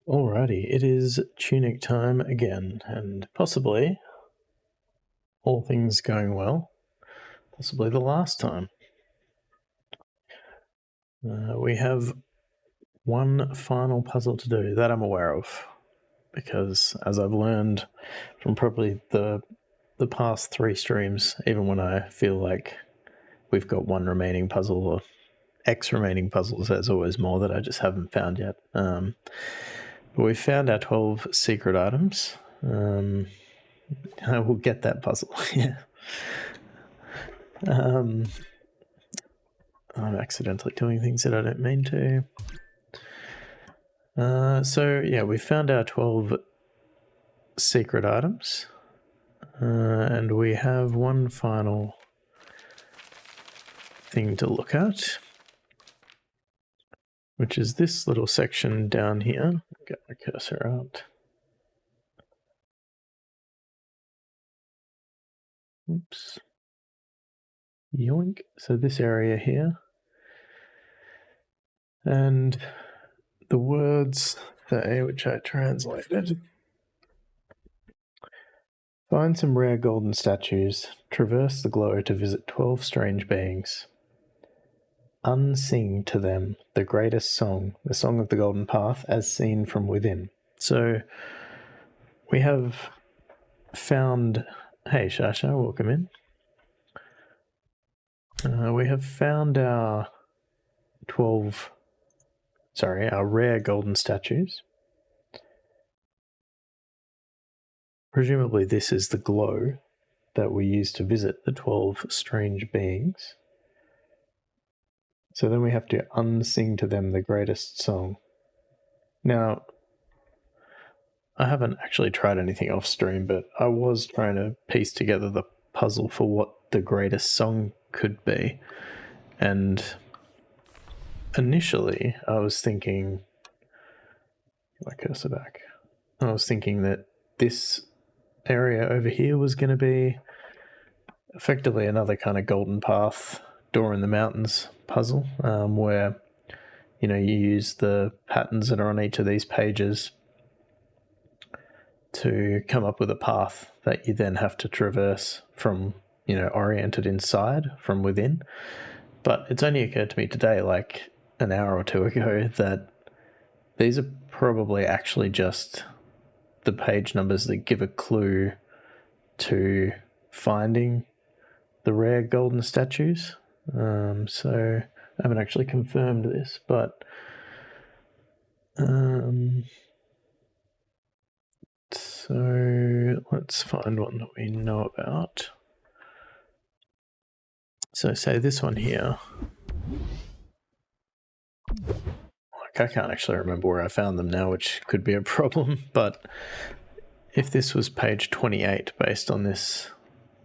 Alrighty, it is TUNIC time again, and possibly, all things going well, possibly the last time. We have one final puzzle to do that I'm aware of, because as I've learned from probably the past 3 streams, even when I feel like we've got one remaining puzzle or X remaining puzzles, there's always more that I just haven't found yet. But we found our 12 secret items. I will get that puzzle. Yeah. I'm accidentally doing things that I don't mean to. So yeah, we found our 12 secret items, and we have one final thing to look at, which is this little section down here. Get my cursor out. Oops. Yoink. So this area here. And the words say, which I translated: find some rare golden statues, traverse the glow to visit 12 strange beings. Unsing to them the greatest song, the song of the golden path, as seen from within. So we have found... Hey, Shasha, welcome in. We have found our our rare golden statues. Presumably this is the glow that we use to visit the 12 strange beings. So then we have to unsing to them the greatest song. Now, I haven't actually tried anything off stream, but I was trying to piece together the puzzle for what the greatest song could be. And initially, I was thinking... Get my cursor back. I was thinking that this area over here was going to be effectively another kind of golden path, door in the mountains puzzle, where, you know, you use the patterns that are on each of these pages to come up with a path that you then have to traverse from, you know, oriented inside from within. But it's only occurred to me today, like an hour or two ago, that these are probably actually just the page numbers that give a clue to finding the rare golden statues. So I haven't actually confirmed this, but so let's find one that we know about. So say this one here. Like, I can't actually remember where I found them now, which could be a problem, but if this was page 28 based on this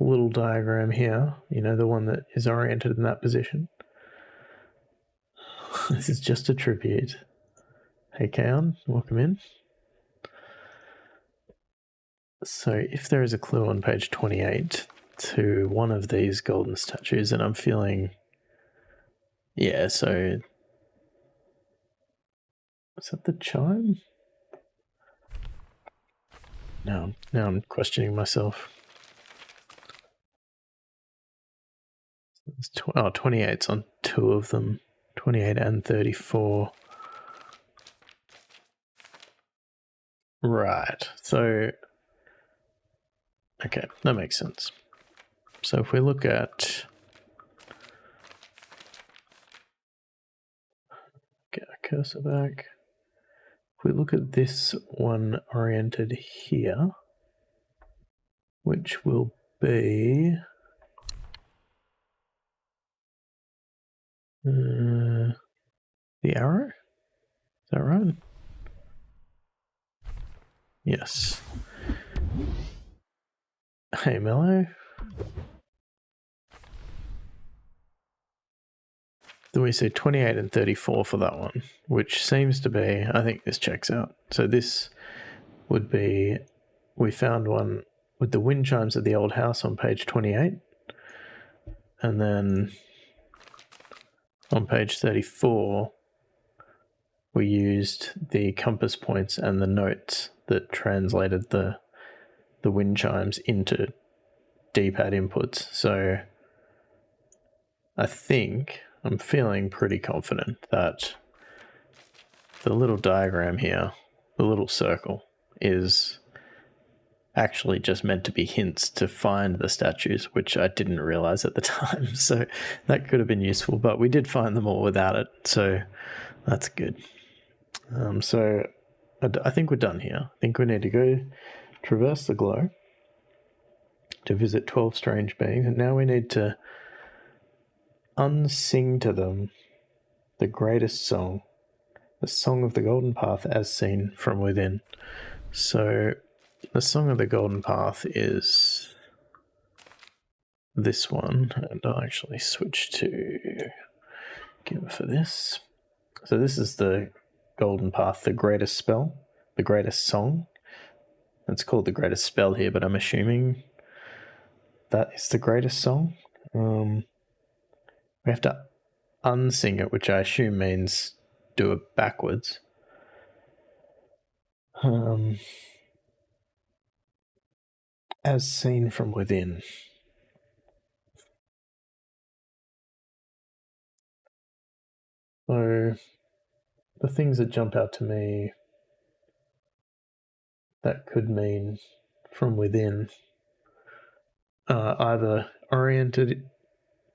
little diagram here, you know, the one that is oriented in that position. This is just a tribute. Hey Kaon, welcome in. So if there is a clue on page 28 to one of these golden statues, and I'm feeling... Yeah, so... Is that the chime? Now I'm questioning myself. 28's on 2 of them. 28 and 34. Right, so... Okay, that makes sense. So if we look at... Get a cursor back. If we look at this one oriented here, which will be... the arrow? Is that right? Yes. Hey, Mello. Then we see 28 and 34 for that one, which seems to be... I think this checks out. So this would be... We found one with the wind chimes of the old house on page 28. And then on page 34... we used the compass points and the notes that translated the wind chimes into D-pad inputs. So I'm feeling pretty confident that the little diagram here, the little circle, is actually just meant to be hints to find the statues, which I didn't realize at the time. So that could have been useful, but we did find them all without it. So that's good. So I think we're done here. I think we need to go traverse the glow to visit 12 strange beings. And now we need to unsing to them the greatest song, the song of the golden path as seen from within. So the song of the golden path is this one, and I'll actually switch to Give for this. So this is the golden path, the greatest spell, the greatest song. It's called the greatest spell here, but I'm assuming that is the greatest song. We have to unsing it, which I assume means do it backwards. As seen from within. So the things that jump out to me that could mean from within either oriented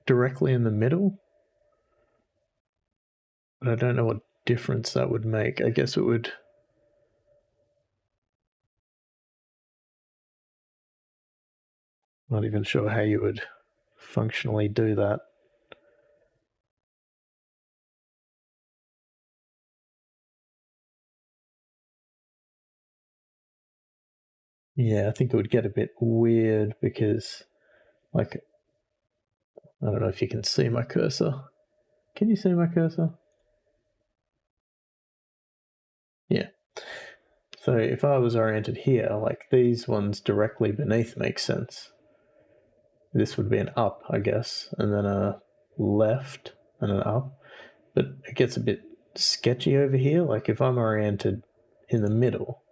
directly in the middle, but I don't know what difference that would make. I guess it would. Not even sure how you would functionally do that. Yeah, I think it would get a bit weird because, like, I don't know if you can see my cursor. Can you see my cursor? Yeah. So if I was oriented here, like these ones directly beneath makes sense. This would be an up, I guess, and then a left and an up. But it gets a bit sketchy over here. Like if I'm oriented in the middle,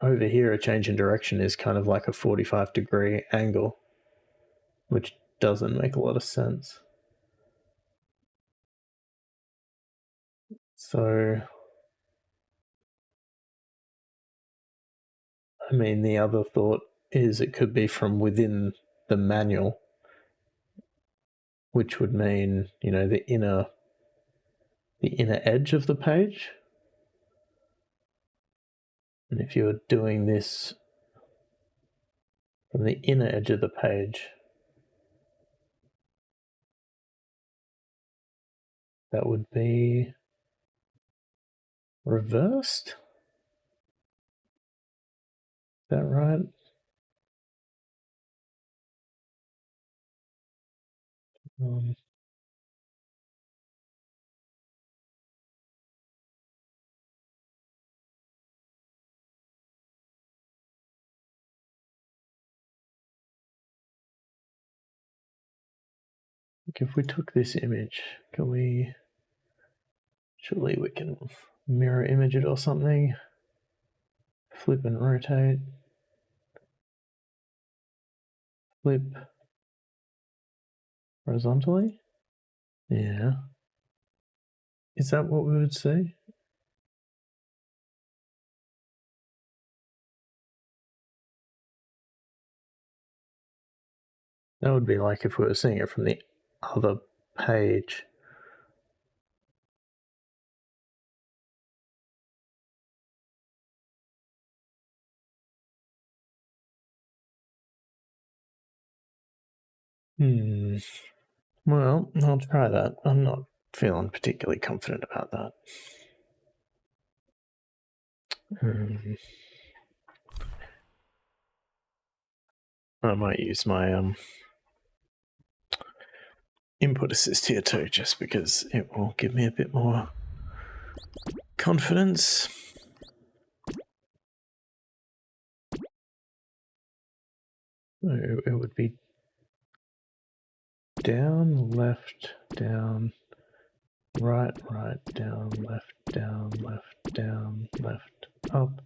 over here a change in direction is kind of like a 45-degree angle, which doesn't make a lot of sense. So, I mean, the other thought is it could be from within the manual, which would mean, you know, the inner edge of the page. And if you're doing this from the inner edge of the page, that would be reversed. Is that right? If we took this image, surely we can mirror image it or something, flip and rotate, flip horizontally. Yeah. Is that what we would see? That would be like if we were seeing it from the other page. Well, I'll try that. I'm not feeling particularly confident about that. I might use my input assist here too, just because it will give me a bit more confidence. So it would be down, left, down, right, down, left, up, down, right, left, up,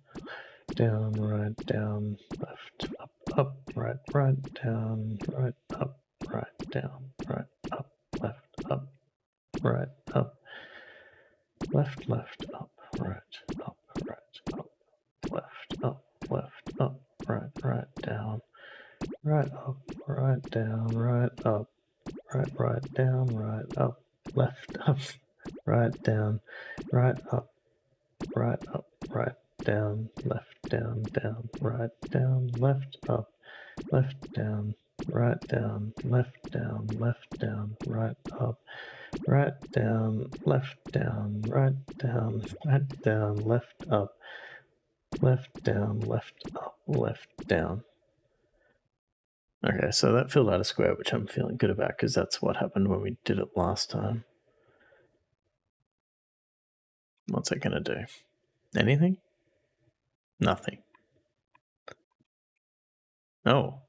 right, down, right, up, down, right, up, left, up, right, up, left, up, right, up, left, up, right, down, right, up, down, right, up, right, down, right, up, left, up, right, down, right, up, right, down, left, down, right, down, left, up, left, down, right, down, left, right, up, right, down, left, right, left, up, left, up, left, down. Okay, so that filled out a square, which I'm feeling good about because that's what happened when we did it last time. What's it gonna do? Anything? Nothing. Oh.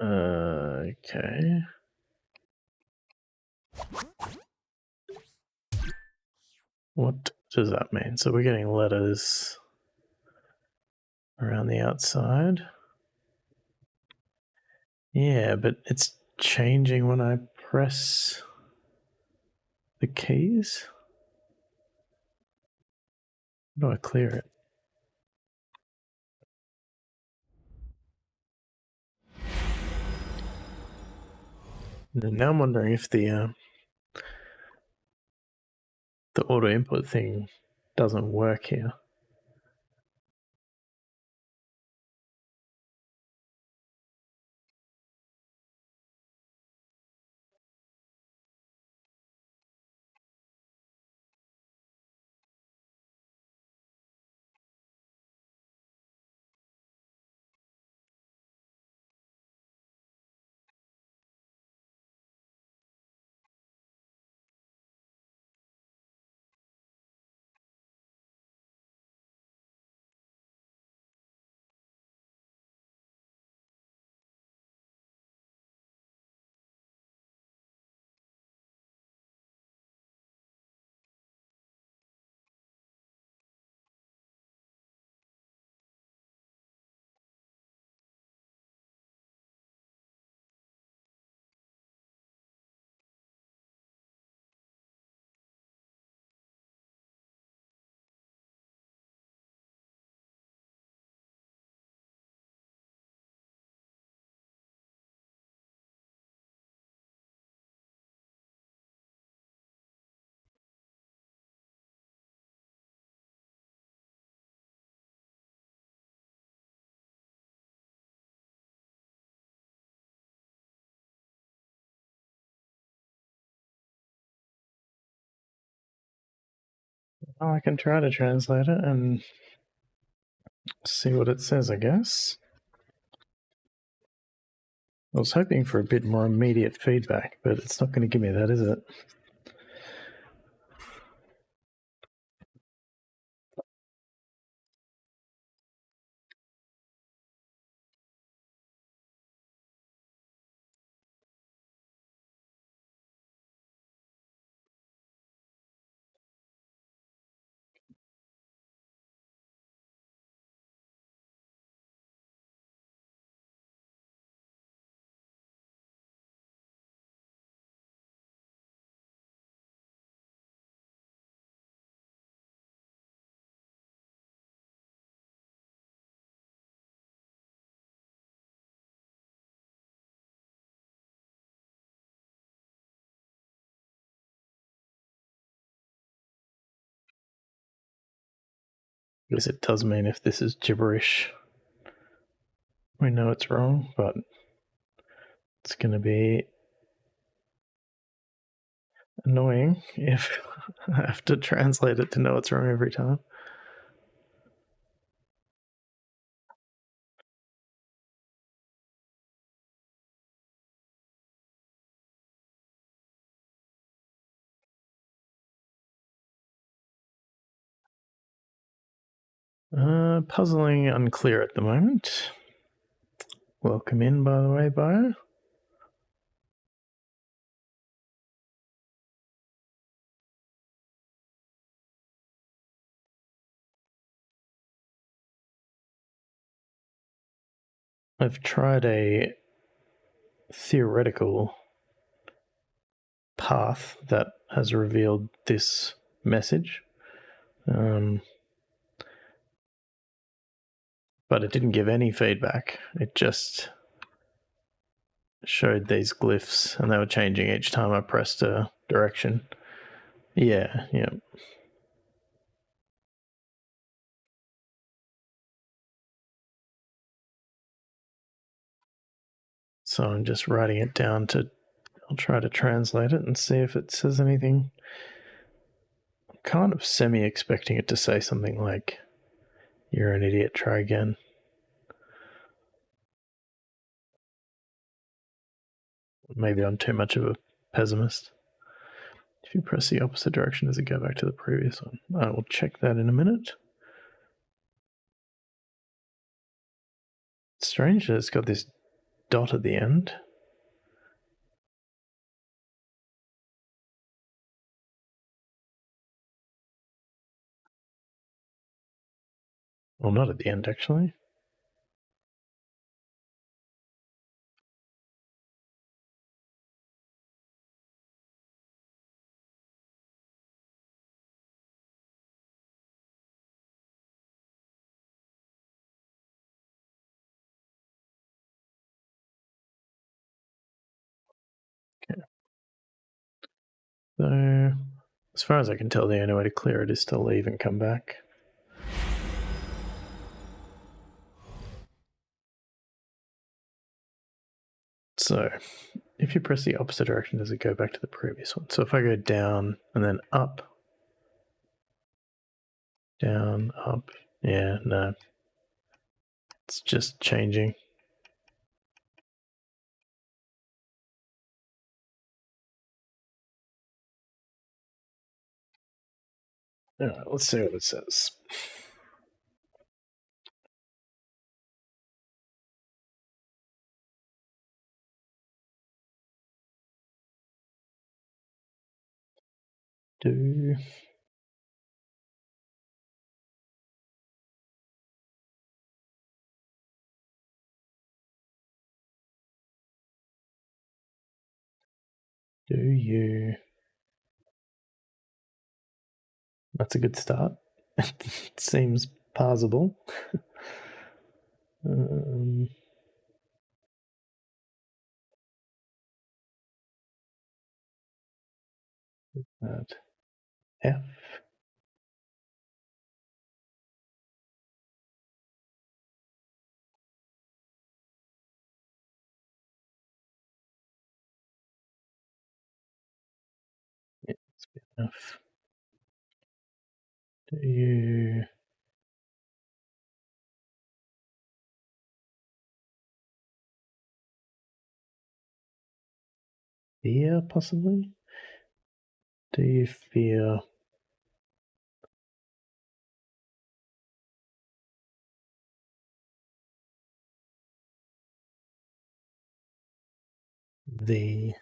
Okay. What does that mean? So we're getting letters around the outside. Yeah, but it's changing when I press the keys. How do I clear it? Now I'm wondering if the auto input thing doesn't work here. Oh, I can try to translate it and see what it says, I guess. I was hoping for a bit more immediate feedback, but it's not going to give me that, is it? I guess it does mean if this is gibberish, we know it's wrong, but it's going to be annoying if I have to translate it to know it's wrong every time. Puzzling unclear at the moment. Welcome in, by the way, Bio. I've tried a theoretical path that has revealed this message. But it didn't give any feedback. It just showed these glyphs and they were changing each time I pressed a direction. Yeah. So I'm just writing it down I'll try to translate it and see if it says anything. I'm kind of semi-expecting it to say something like, "You're an idiot, try again." Maybe I'm too much of a pessimist. If you press the opposite direction, does it go back to the previous one? I will check that in a minute. It's strange that it's got this dot at the end. Well, not at the end, actually. Okay. So, as far as I can tell, the only way to clear it is to leave and come back. So, if you press the opposite direction, does it go back to the previous one? So if I go down and then up, down, up, yeah, no. It's just changing. All right, let's see what it says. Do you? That's a good start. It seems parsable. That F. It's F. Do you? Fear, possibly? Do you fear the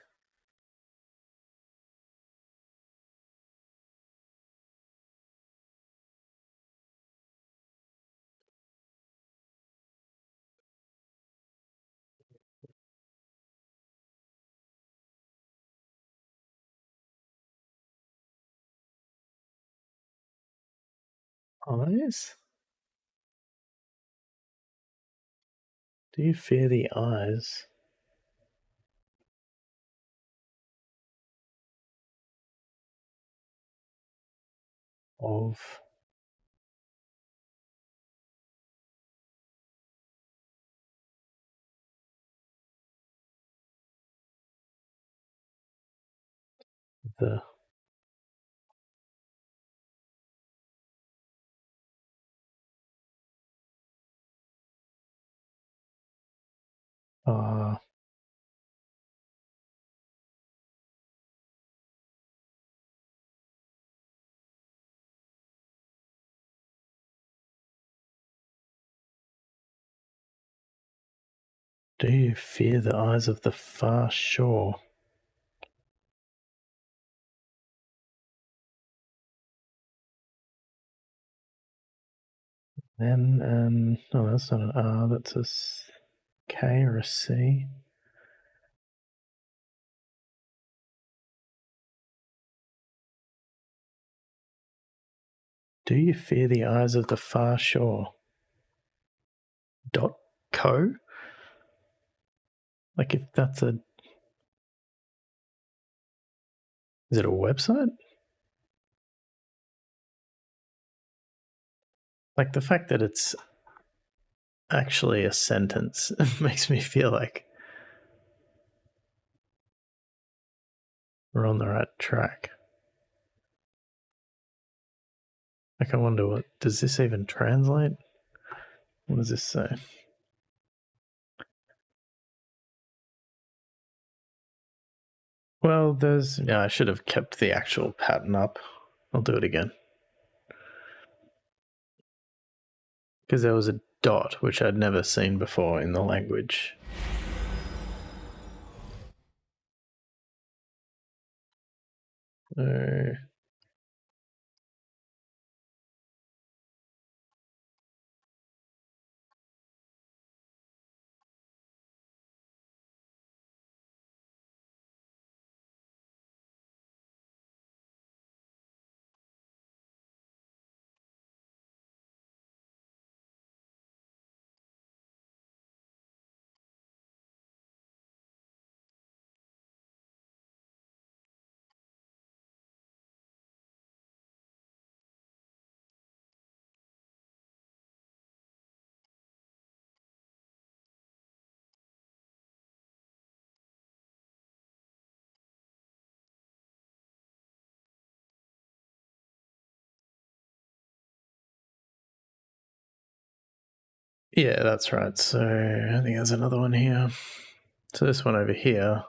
eyes? Do you fear the eyes of the uh, Do you fear the eyes of the far shore? Then, oh, that's not an R, that's a K or a C. Do you fear the eyes of the far shore? .co? Like if that's a... Is it a website? Like the fact that it's actually a sentence makes me feel like we're on the right track. Like I wonder what... Does this even translate? What does this say? Well, there's... Yeah, I should have kept the actual pattern up. I'll do it again. Because there was a dot, which I'd never seen before in the language. Yeah, that's right. So I think there's another one here. So this one over here,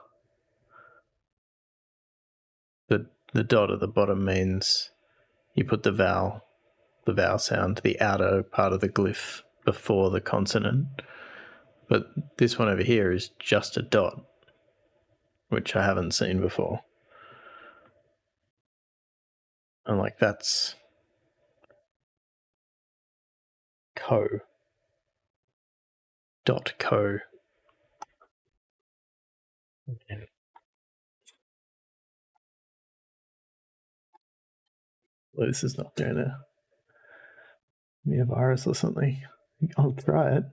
the dot at the bottom means you put the vowel sound, the outer part of the glyph before the consonant. But this one over here is just a dot, which I haven't seen before. And like that's co. .co. Well, this is not going to be a virus or something. I'll try it.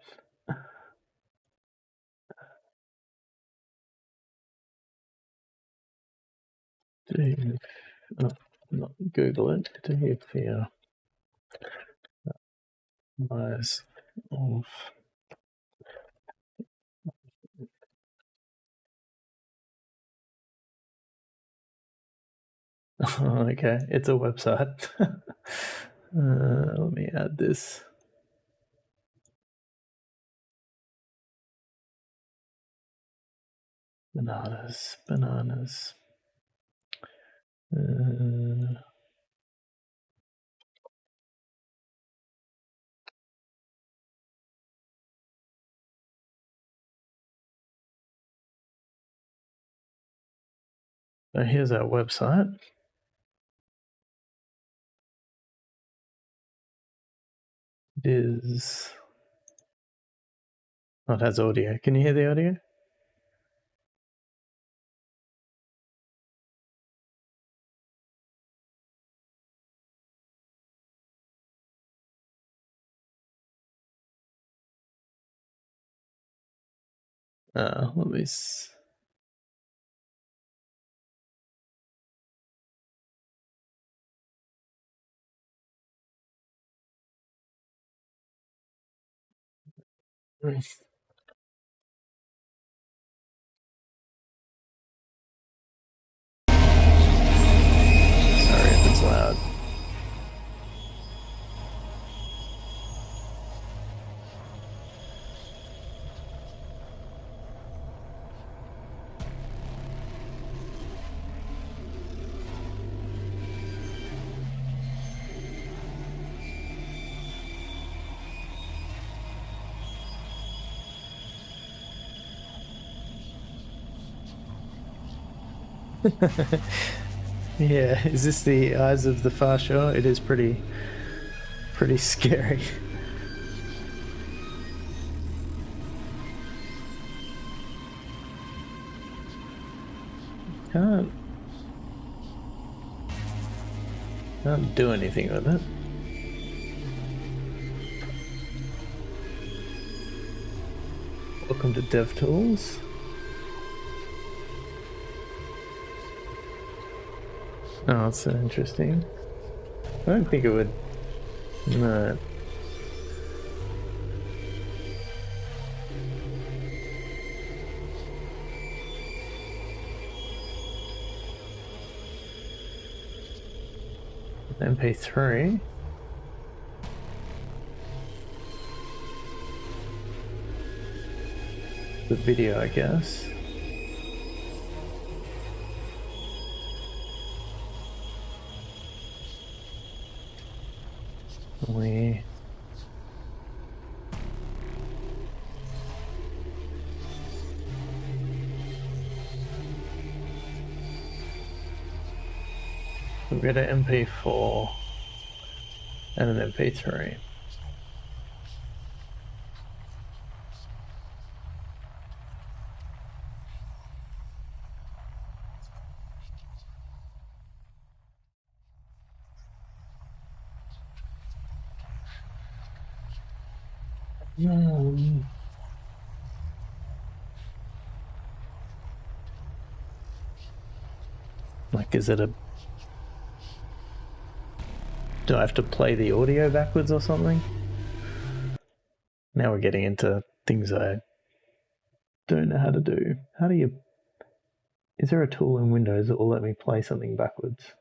Not Google it. Do you fear eyes of... Oh, okay, it's a website. Let me add this. Bananas. So here's our website. It is... Oh, it has audio. Can you hear the audio? Let me... Sorry if it's loud. Yeah, is this the Eyes of the Far Shore? It is pretty scary. Can't do anything with it. Welcome to DevTools. Oh, that's interesting. I don't think it would. No. MP3. The video, I guess. We've got an MP4 and an MP3. Like, is it a... Do I have to play the audio backwards or something? Now we're getting into things I don't know how to do. How do you... Is there a tool in Windows that will let me play something backwards?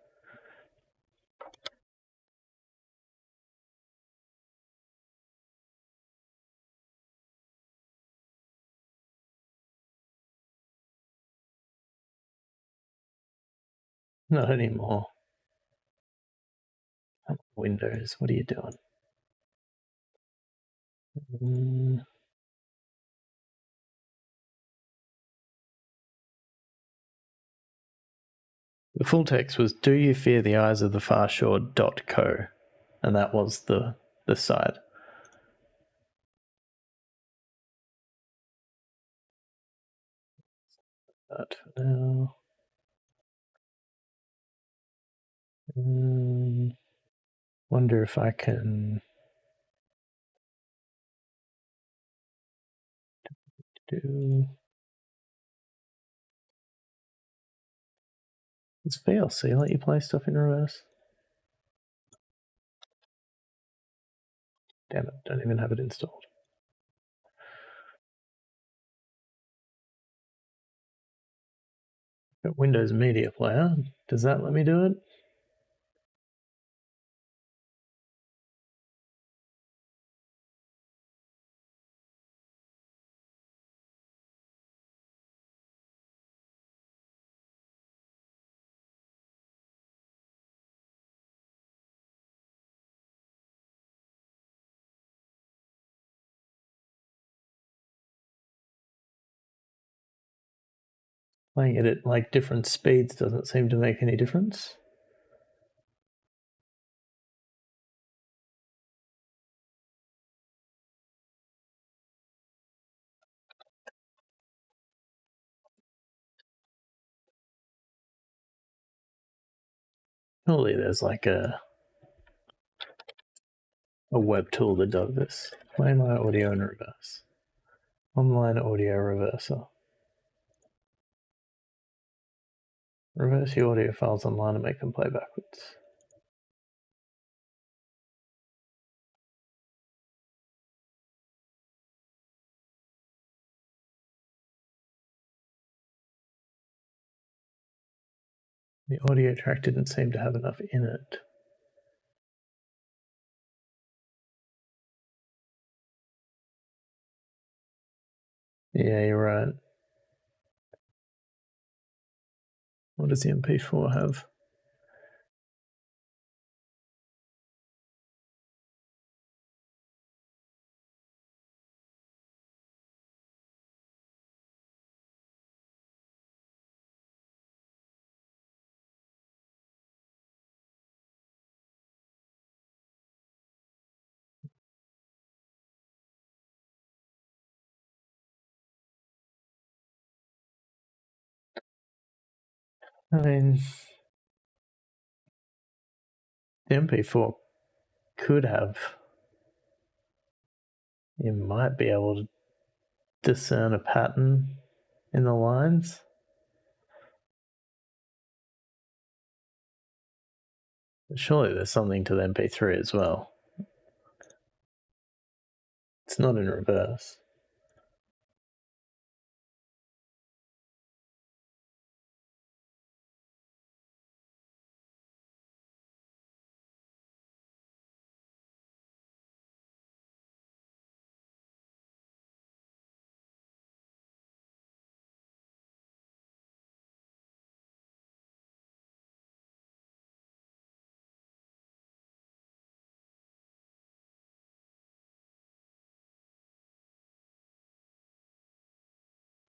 Not anymore. Windows, what are you doing? The full text was "Do you fear the eyes of the far shore.co," and that was the site. But for now, wonder if I can do... Does VLC let you play stuff in reverse? Damn it, don't even have it installed. Got Windows Media Player. Does that let me do it? Playing it at like different speeds doesn't seem to make any difference. Surely there's like a web tool that does this. Play my audio in reverse. Online audio reverser. Reverse your audio files online and make them play backwards. The audio track didn't seem to have enough in it. Yeah, you're right. What does the MP4 have? I mean, the MP4 could have. You might be able to discern a pattern in the lines. Surely there's something to the MP3 as well. It's not in reverse.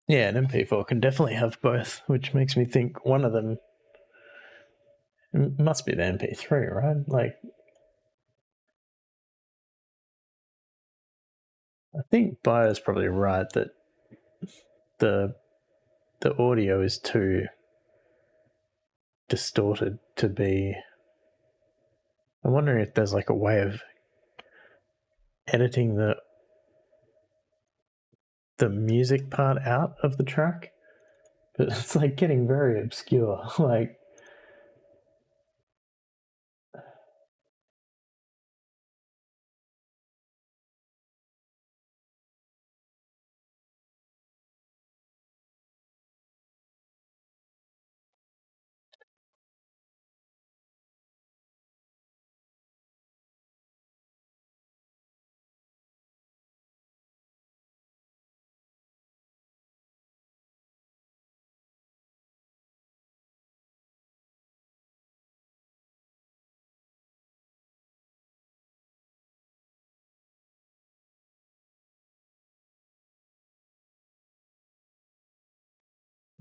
Yeah, an MP4 can definitely have both, which makes me think one of them must be the MP3, right? Like, I think Bio's probably right that the audio is too distorted to be. I'm wondering if there's like a way of editing the music part out of the track, but it's like getting very obscure. Like,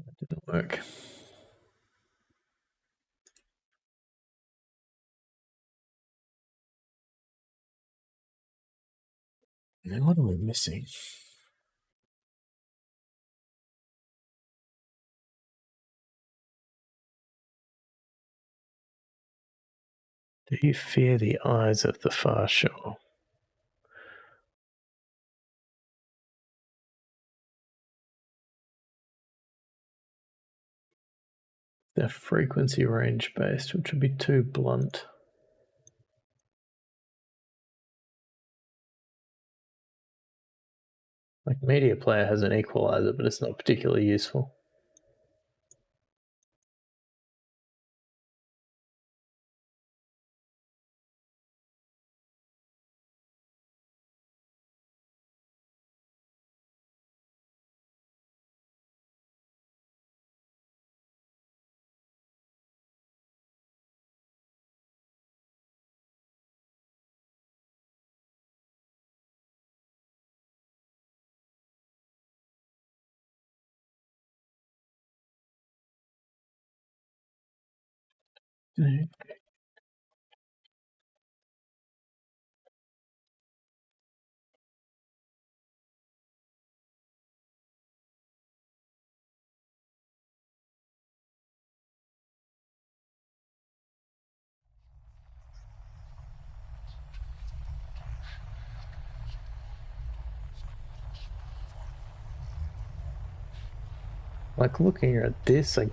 that didn't work. Now what am I missing? Do you fear the eyes of the far shore? They're frequency range based, which would be too blunt. Like, Media Player has an equalizer, but it's not particularly useful. Like, looking at this, I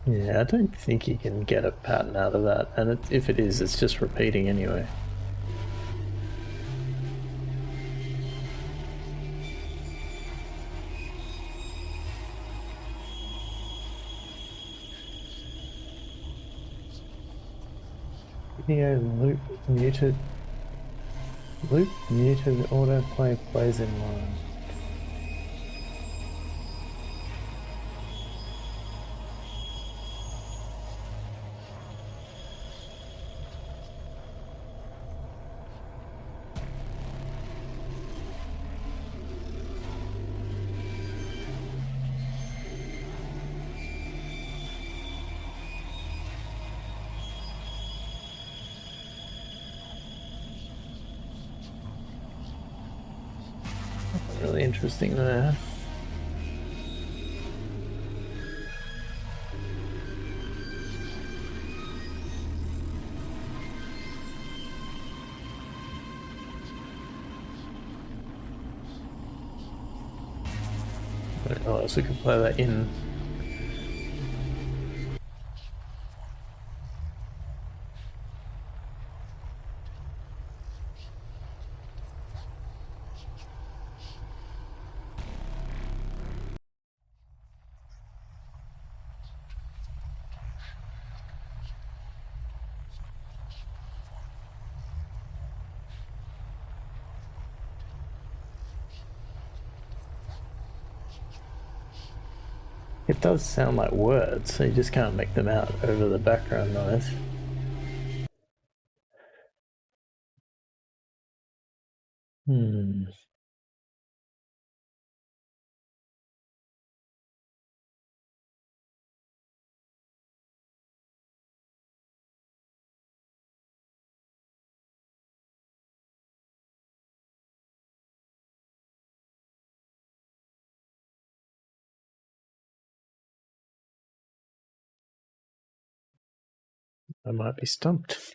don't think you can get a pattern out of that, and if it is, it's just repeating anyway. Video loop muted autoplay plays in line. Really interesting there. I don't know what else we could play that in. It does sound like words, so you just can't make them out over the background noise. I might be stumped.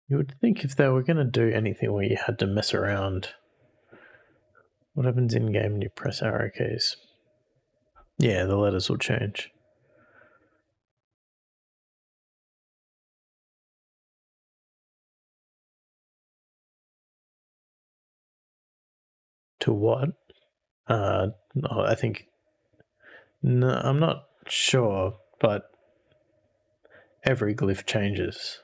You would think if they were going to do anything where you had to mess around, what happens in game when you press arrow keys? Yeah, the letters will change. To what? No, I think. No, I'm not sure, but every glyph changes.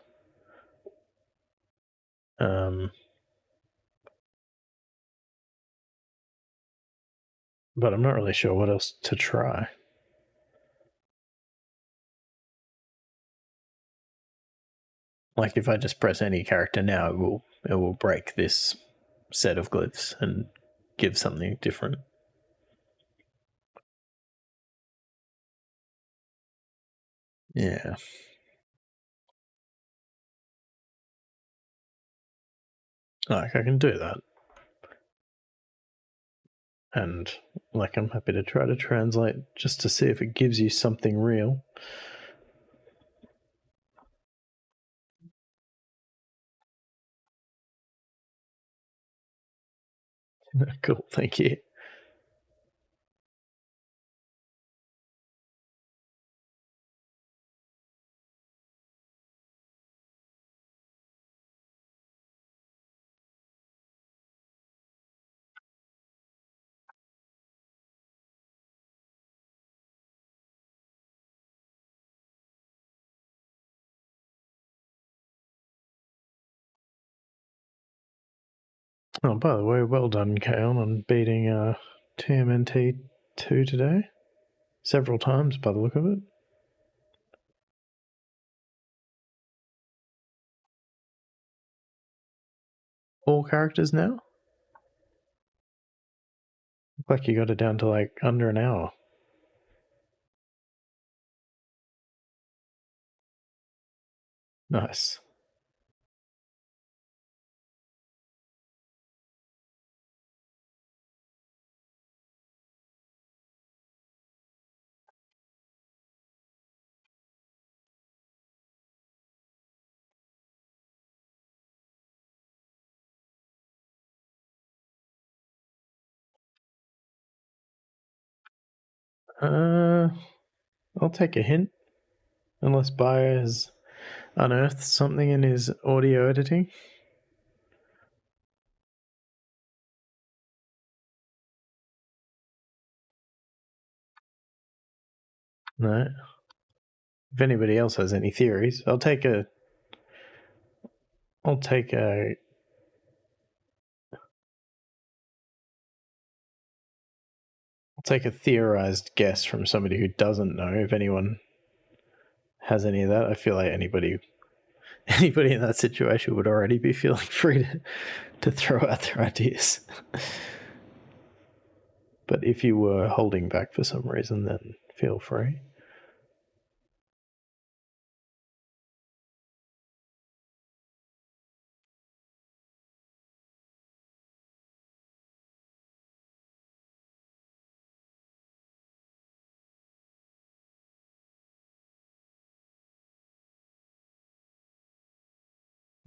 But I'm not really sure what else to try. Like if I just press any character now, it will break this set of glyphs and give something different. Yeah. Like I can do that. And like I'm happy to try to translate just to see if it gives you something real. Cool, thank you. Oh, by the way, well done, Kaon, on beating TMNT 2 today. Several times by the look of it. All characters now? Look like you got it down to like under an hour. Nice. I'll take a hint. Unless Bayer has unearthed something in his audio editing. No. If anybody else has any theories, I'll take a theorized guess from somebody who doesn't know. If anyone has any of that, I feel like anybody in that situation would already be feeling free to throw out their ideas. But if you were holding back for some reason, then feel free.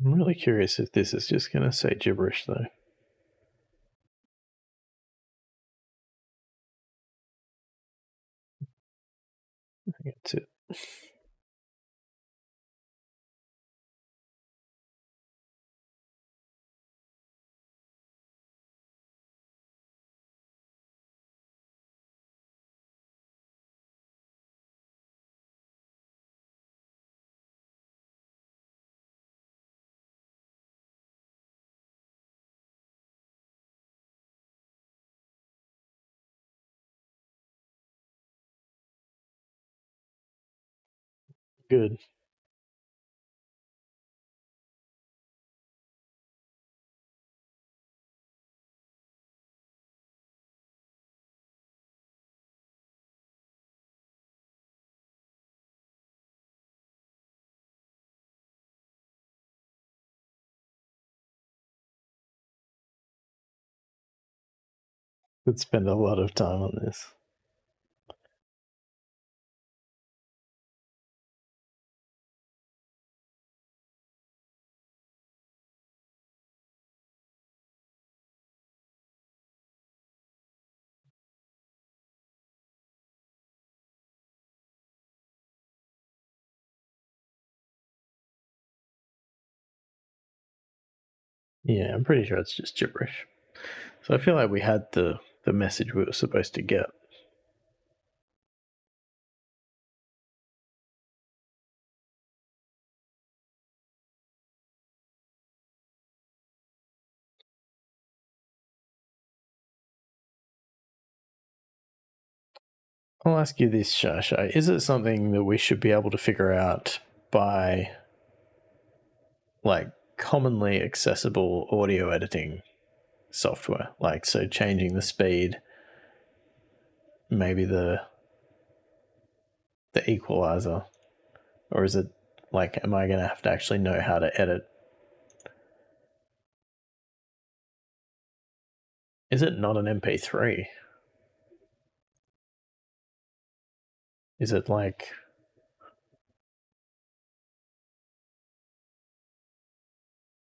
I'm really curious if this is just going to say gibberish, though. I think that's it. Good. Could spend a lot of time on this. Yeah, I'm pretty sure it's just gibberish. So I feel like we had the message we were supposed to get. I'll ask you this, Shasha. Is it something that we should be able to figure out by like commonly accessible audio editing software? Like, so changing the speed, maybe the equalizer, or is it like, am I going to have to actually know how to edit? Is it not an MP3? Is it like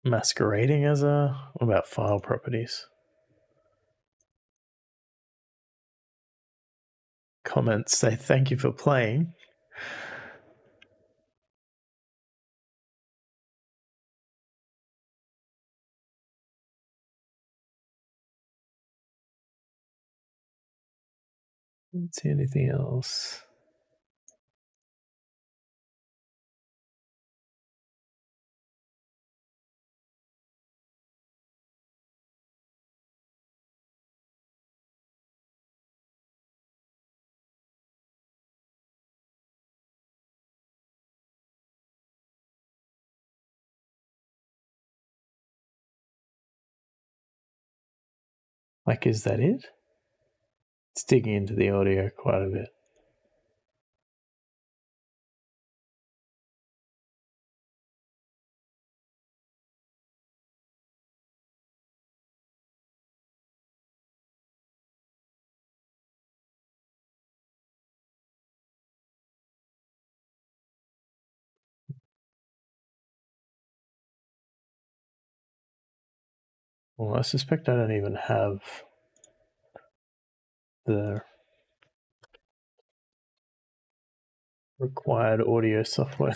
masquerading as a? What about file properties? Comments say thank you for playing. Don't see anything else. Like, is that it? It's digging into the audio quite a bit. Well, I suspect I don't even have the required audio software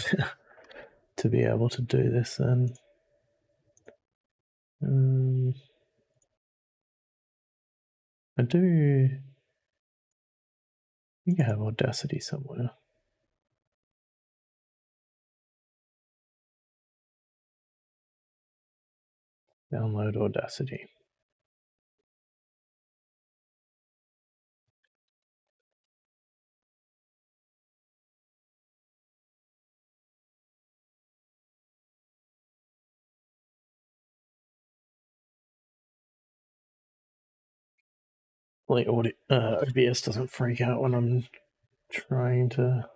to be able to do this then. I do think I have Audacity somewhere. Download Audacity. Like OBS doesn't freak out when I'm trying to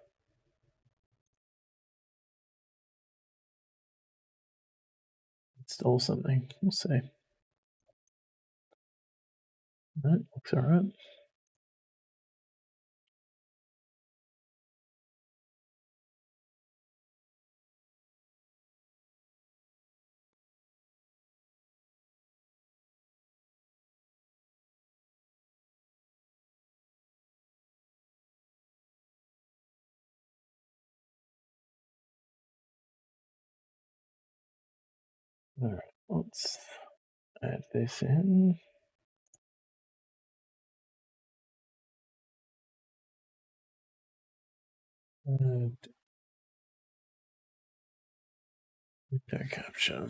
install something. We'll see. That looks alright. All right, let's add this in. And window capture.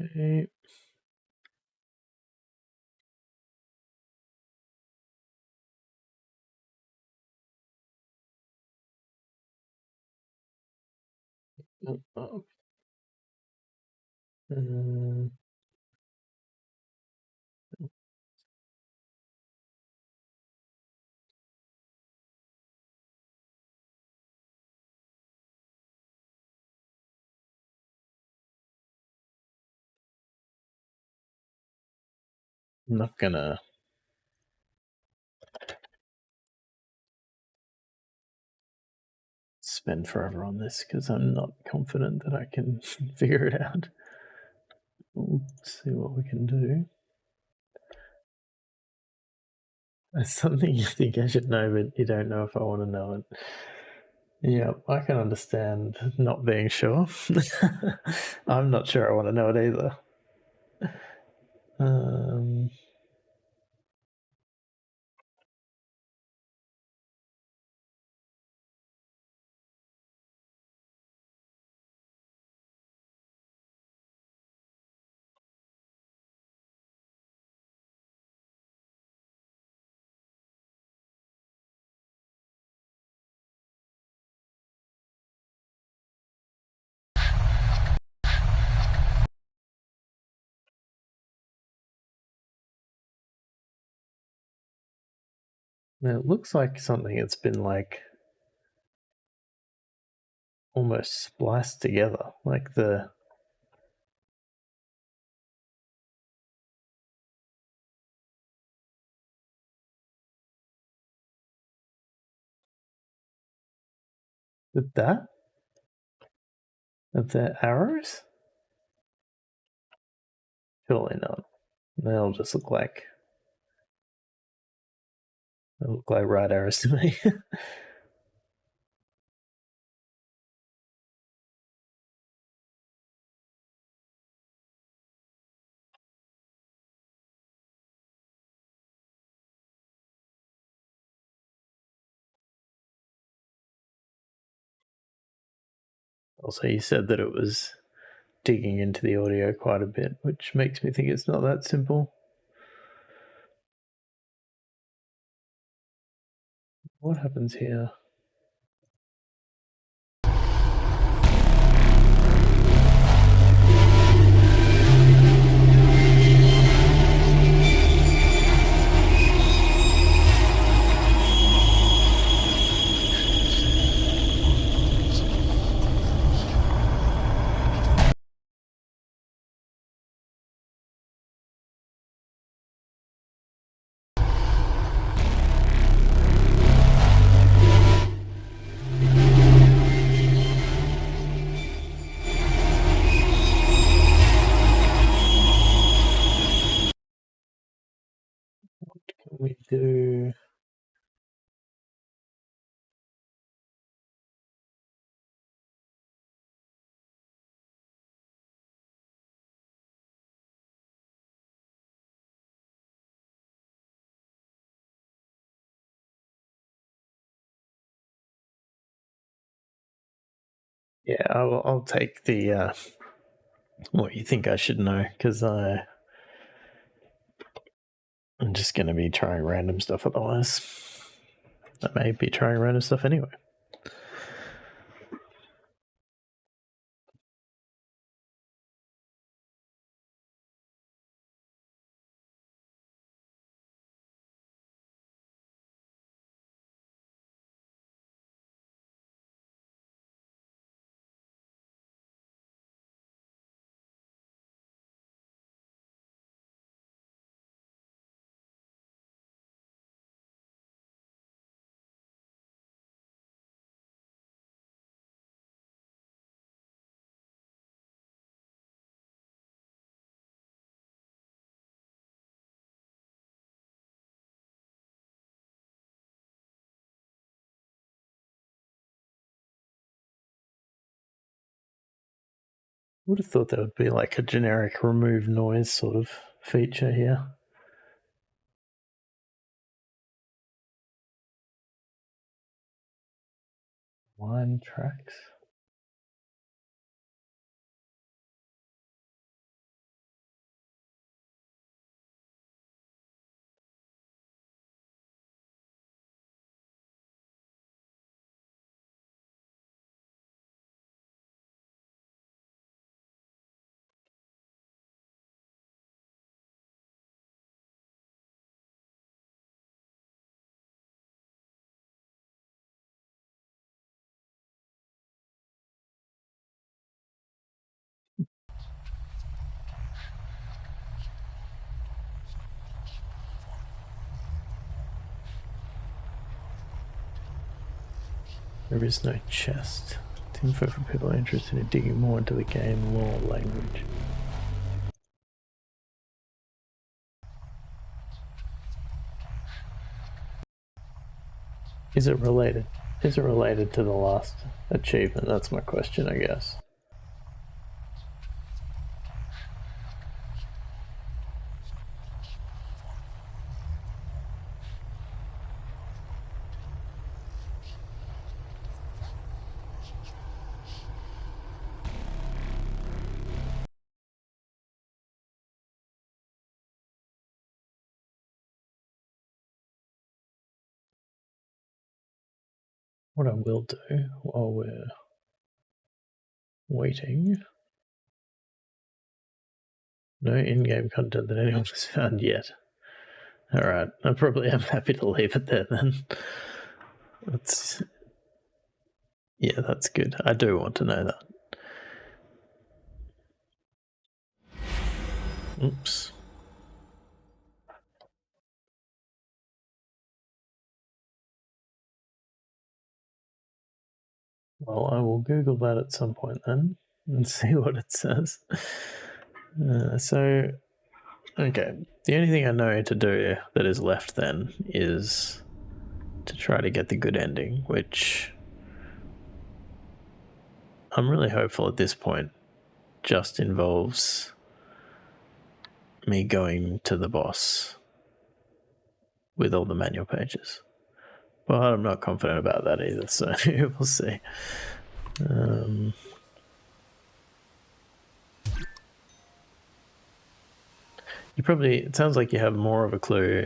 Okay. I'm not gonna spend forever on this because I'm not confident that I can figure it out. Let's see what we can do. It's something you think I should know, but you don't know if I want to know it. Yeah, I can understand not being sure. I'm not sure I want to know it either. Now, it looks like something that's been like almost spliced together, like the that of the arrows. Surely not. They'll just look like right arrows to me. Also, you said that it was digging into the audio quite a bit, which makes me think it's not that simple. What happens here? Can we do? Yeah, I'll take the what you think I should know, because I'm just going to be trying random stuff otherwise. I may be trying random stuff anyway. Would have thought there would be like a generic remove noise sort of feature here. Line tracks. There is no chest. It's info for people interested in digging more into the game lore language. Is it related? Is it related to the last achievement? That's my question, I guess. What I will do while we're waiting. No in-game content that anyone has found yet. Alright, I probably am happy to leave it there then. Yeah, that's good. I do want to know that. Oops. Well, I will Google that at some point then and see what it says. Okay. The only thing I know to do that is left then is to try to get the good ending, which I'm really hopeful at this point just involves me going to the boss with all the manual pages. But I'm not confident about that either, so we'll see. It sounds like you have more of a clue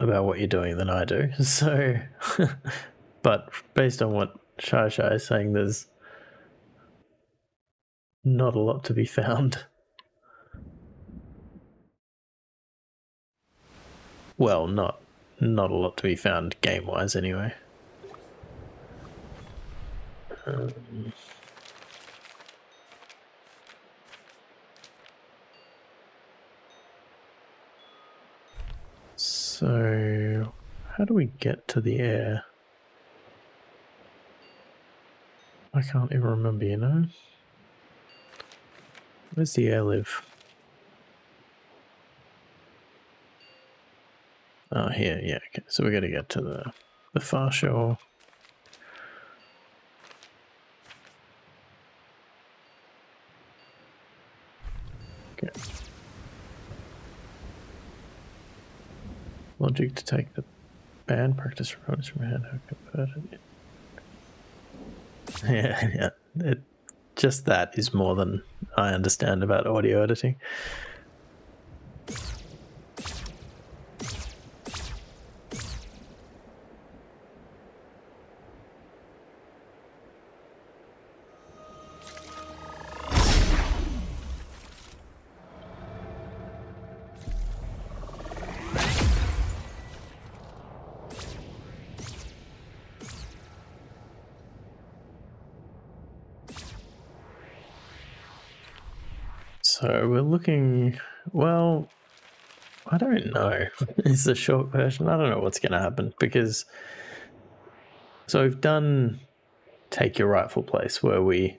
about what you're doing than I do. So, but based on what Shai is saying, there's not a lot to be found. Well, not a lot to be found game-wise anyway. So, how do we get to the air? I can't even remember, you know? Where's the air live? Oh, here, yeah, okay. So we gotta get to the far shore. Okay. Logic to take the band practice recordings from hand converted. Yeah. Just that is more than I understand about audio editing. So we're looking, well, I don't know. It's the short version. I don't know what's going to happen because, so we've done Take Your Rightful Place where we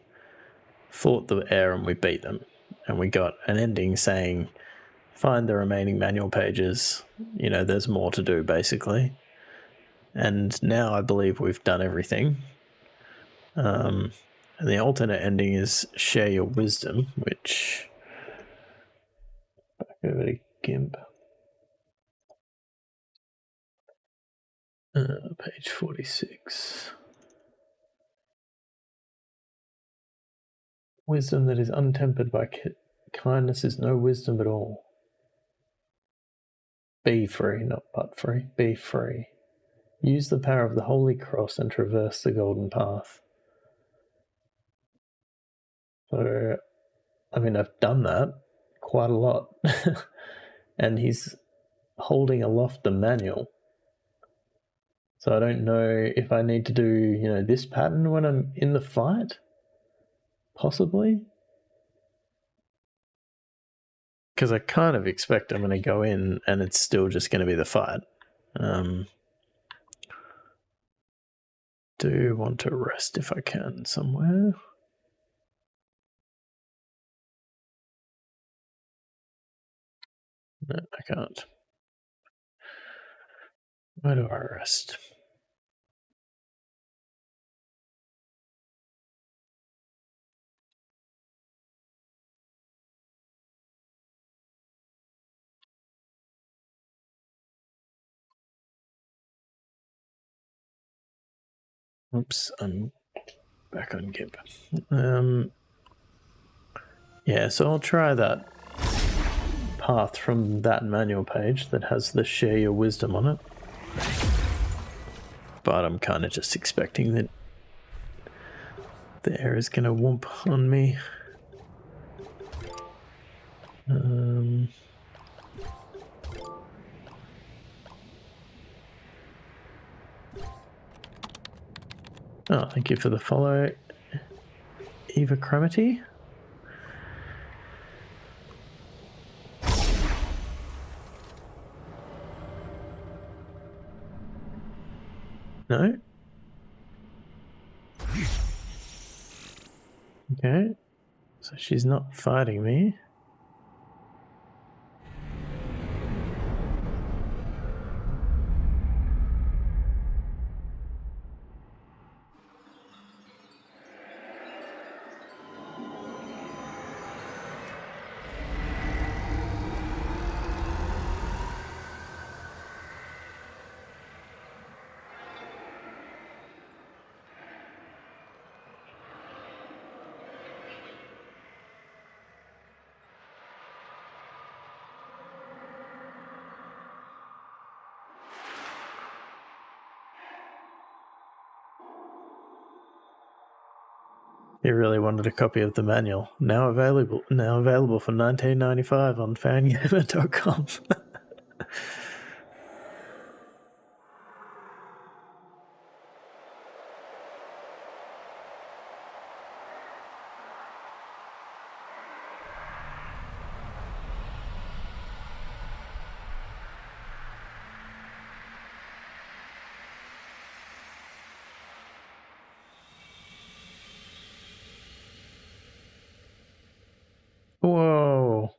fought the air and we beat them and we got an ending saying, find the remaining manual pages, you know, there's more to do basically. And now I believe we've done everything. And the alternate ending is share your wisdom, which back over to GIMP. Page 46. Wisdom that is untempered by kindness is no wisdom at all. Be free, not but free. Be free. Use the power of the Holy Cross and traverse the golden path. So, I mean, I've done that quite a lot. And he's holding aloft the manual. So I don't know if I need to do, this pattern when I'm in the fight. Possibly. Because I kind of expect I'm going to go in and it's still just going to be the fight. Do want to rest if I can somewhere. No, I can't. Where do I rest? Oops, I'm back on GIMP. Yeah, so I'll try that path from that manual page that has the share your wisdom on it. But I'm kind of just expecting that the air is going to whoomp on me. Oh, thank you for the follow, Eva Cramity. No? Okay. So she's not fighting me. You really wanted a copy of the manual. Now available for $19.95 on fangamer.com. Whoa.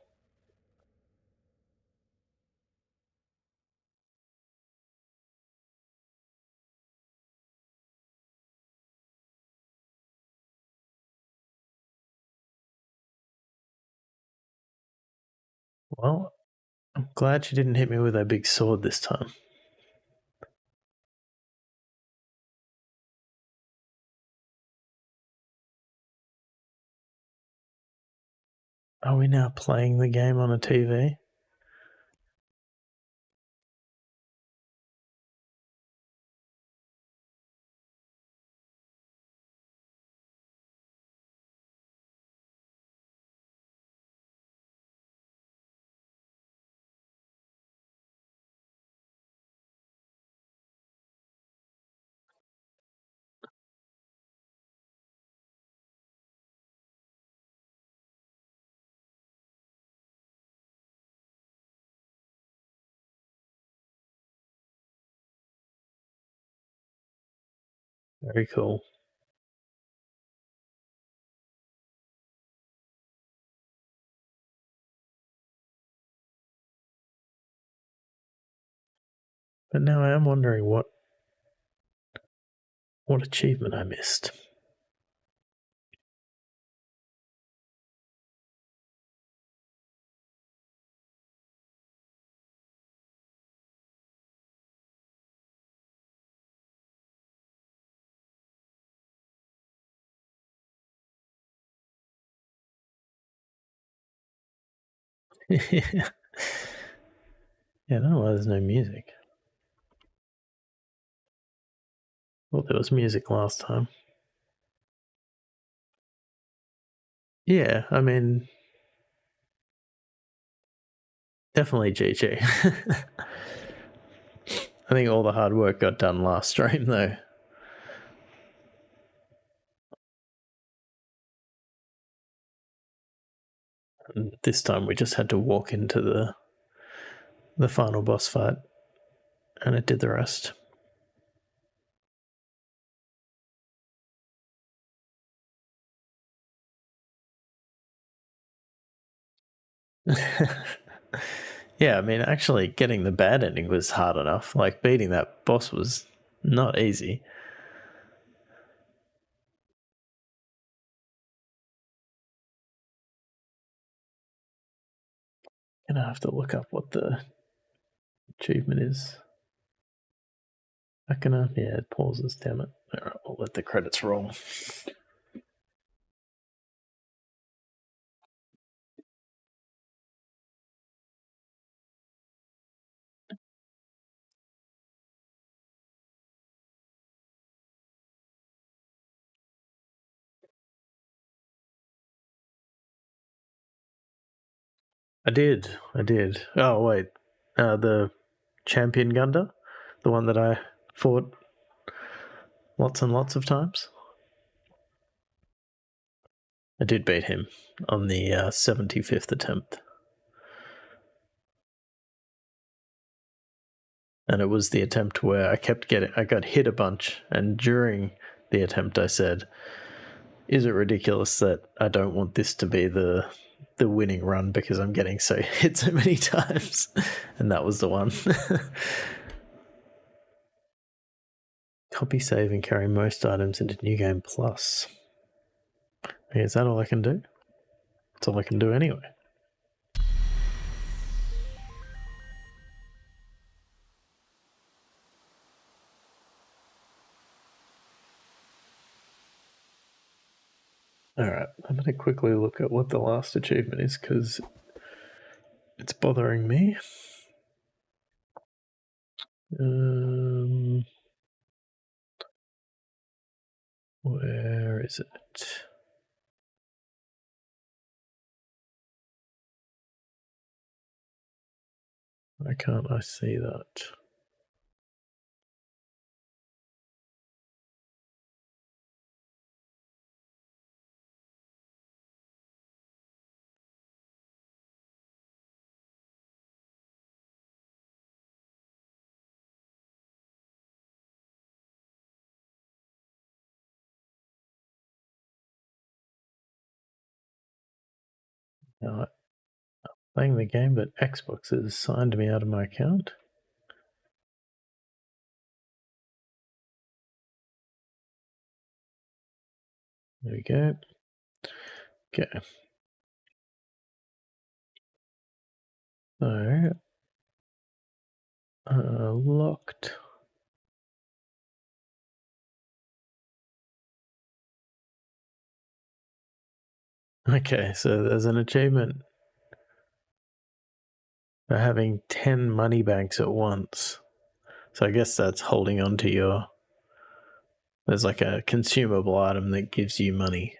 Well, I'm glad she didn't hit me with a big sword this time. Are we now playing the game on a TV? Very cool. But now I am wondering what achievement I missed. Yeah, I don't know why there's no music. Well, there was music last time. Yeah, I mean, definitely GG. I think all the hard work got done last stream, though. And this time we just had to walk into the final boss fight, and it did the rest. Yeah, I mean, actually getting the bad ending was hard enough. Like, beating that boss was not easy. Gonna have to look up what the achievement is. Not gonna, yeah, it pauses, damn it. Alright, I'll let the credits roll. I did. Oh, wait. The champion Gunda? The one that I fought lots and lots of times? I did beat him on the 75th attempt. And it was the attempt where I got hit a bunch, and during the attempt I said, is it ridiculous that I don't want this to be the winning run because I'm getting hit so many times? And that was the one. Copy, save, and carry most items into New Game Plus. Okay, is that all I can do? That's all I can do anyway. Alright, I'm going to quickly look at what the last achievement is because it's bothering me. Where is it? Why can't I see that? No, I'm playing the game, but Xbox has signed me out of my account. There we go. Okay. So, locked. Okay, so there's an achievement for having 10 money banks at once. So I guess that's holding on to your... There's like a consumable item that gives you money.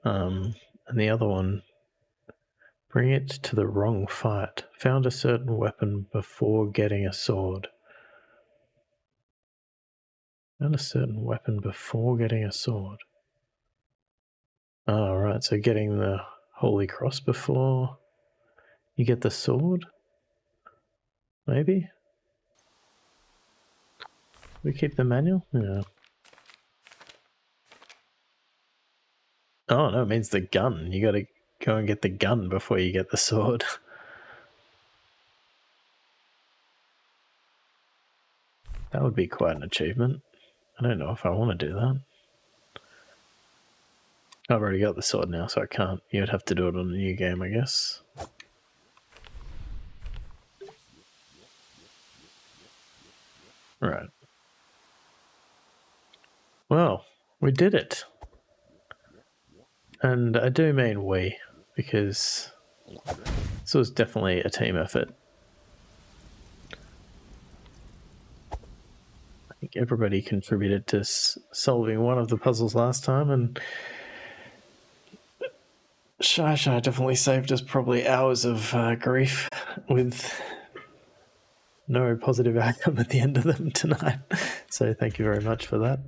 And the other one, bring it to the wrong fight. Found a certain weapon before getting a sword. Found a certain weapon before getting a sword. Oh, right, so getting the Holy Cross before you get the sword? Maybe? We keep the manual? Yeah. Oh, no, it means the gun. You gotta go and get the gun before you get the sword. That would be quite an achievement. I don't know if I want to do that. I've already got the sword now, so I can't. You'd have to do it on a new game, I guess. Right. Well, we did it. And I do mean we, because So it's definitely a team effort. I think everybody contributed to solving one of the puzzles last time, and Shy definitely saved us probably hours of grief with no positive outcome at the end of them tonight. So thank you very much for that.